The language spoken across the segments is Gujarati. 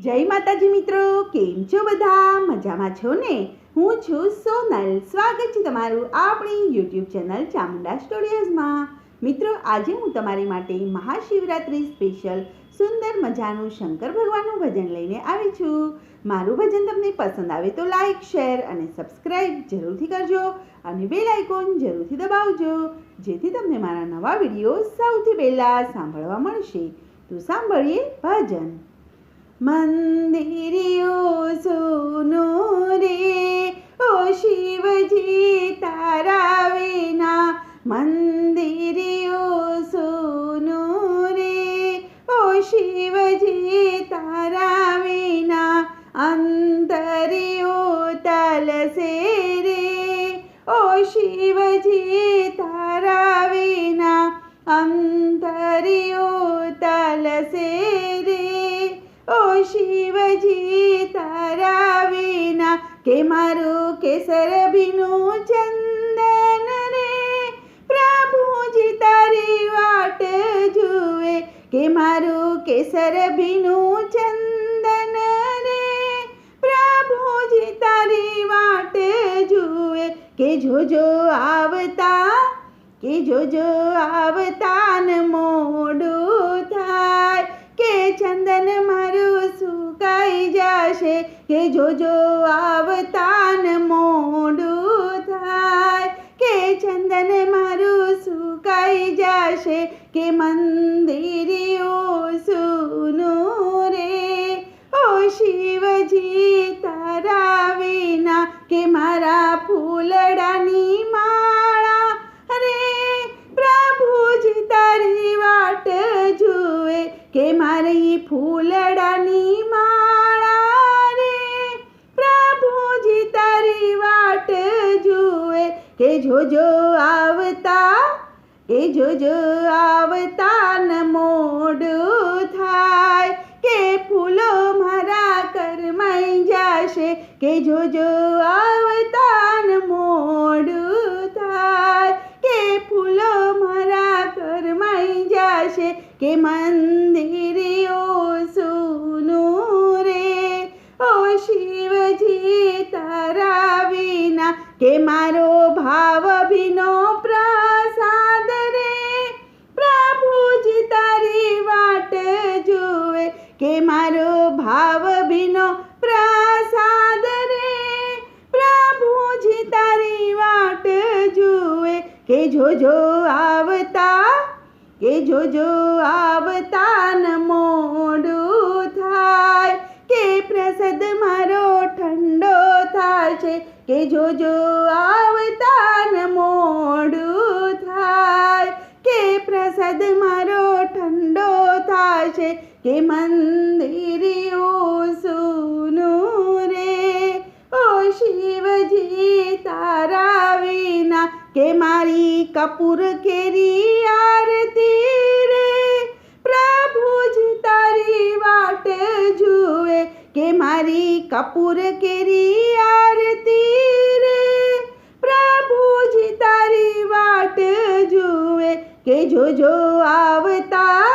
જય માતાજી મિત્રો, કેમ છો બધા? મજામાં છો ને? હું છું સોનલ. સ્વાગત છે તમારું આપણી યુટ્યુબ ચેનલ ચામુંડા સ્ટુડિયોઝમાં. મિત્રો, આજે હું તમારી માટે મહાશિવરાત્રિ સ્પેશિયલ સુંદર મજાનું શંકર ભગવાનનું ભજન લઈને આવી છું. મારું ભજન તમને પસંદ આવે તો લાઈક, શેર અને સબસ્ક્રાઈબ જરૂરથી કરજો અને બેલ આઇકોન જરૂરથી દબાવજો, જેથી તમને મારા નવા વિડીયો સૌથી પહેલાં સાંભળવા મળશે. તો સાંભળીએ ભજન. મંદિરિયો સોનો રે, ઓ શિવજી તારા વિના. મંદિરિયો સોનો રે, ઓ શિવજી તારા વિના. અંતરિયો તલસે રે, ઓ શિવજી તારા વિના. અંતરિયો તલસે રે, ઓ શિવજી તારા વિના. કે મારું કેસર ભીનું ચંદન રે, પ્રભુજી તારી વાટ જુએ. કે મારું કેસર ભીનું ચંદન રે, પ્રભુજી તારી વાટ જુએ. કે જોજો આવતા, કે જોજો આવતા ન મોડું થાય. કે ચંદન મારું સુકાઈ જશે. કે જોજો આવતા ન મોડું થાય. કે ચંદન મારું સુકાઈ જશે. કે મંદિરિયો સૂનું રે, ઓ શિવજી તારા વિના. કે મારા ફૂલડાની માળા રે, પ્રભુજી તારી વાટ જુએ. કે મારી ફૂલડાની માળા રે, પ્રભુજી તારી વાટ જુએ. કે જોજો આવતા, કે જોજો આવતા ન મોડું થાય. કે ફૂલો મારા કરમાઈ જશે. કે જોજો આવતા ન મોડું થાય. કે ફૂલો મારા કરમાઈ જશે. કે મંદિરિયો સૂનું રે, ઓ શિવજી તારા વિના. કે મારો ભાવ ભીનો પ્રસાદ રે, પ્રભુજી તારી વાટ જુએ. કે મારો ભાવ ભીનો પ્રસાદ રે, પ્રભુજી તારી વાટ જુએ. કે જોજો આવતા, કે જોજો આવતા ન મોડું થાય. કે પ્રસાદ મારો ઠંડો થશે. કે જોજો આવતા ન મોડું થાય. કે પ્રસાદ મારો ઠંડો થશે. કે મંદિરિયો સૂનું રે, ઓ શિવજી તારા વિના. કે મારી કપૂર કેરી આરતી રે, પ્રભુજી તારી વાટ જુએ. કે મારી કપૂર કેરી આરતી રે, પ્રભુજી તારી વાટ જુએ. કે જોજો આવતા,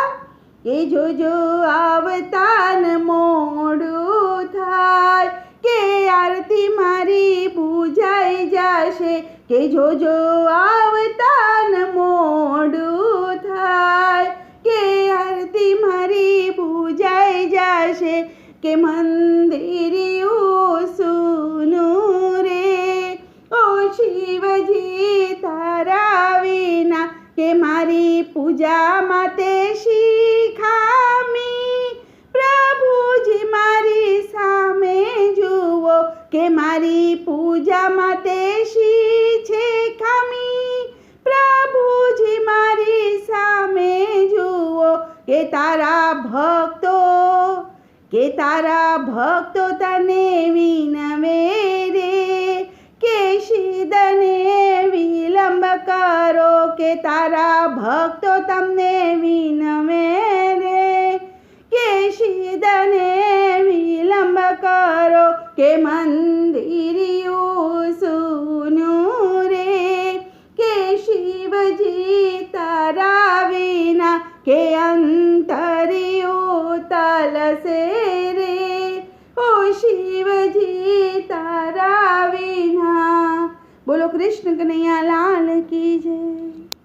કે જોજો આવતા ન મોડું થાય. કે આરતી મારી બુઝાઈ જશે. કે જોજો આવતા ન મોડું થાય. કે આરતી મારી બુઝાઈ જશે. કે મંદિરિયો સૂનું રે, ઓ શિવજી તારા વિના. કે મારી પૂજા માટે શીખામી, પ્રભુજી મારી સામે જુઓ. કે મારી પૂજા માટે શી છે ખામી, પ્રભુજી મારી સામે જુઓ. કે તારા ભક્તો, કે તારા ભક્તો તને વિનવે રે. કે શીદને વિલંબ કરો. કે તારા ભક્તો તમને વિનવે રે. કે શીદને વિલંબ કરો. કે મંદિરિયો સૂનું રે, કે શિવજી તારા વિના. કે અંતરિયો તલસે રે, શિવજી તારા વિના. બોલો કૃષ્ણ કનૈયા લાલ કી જય.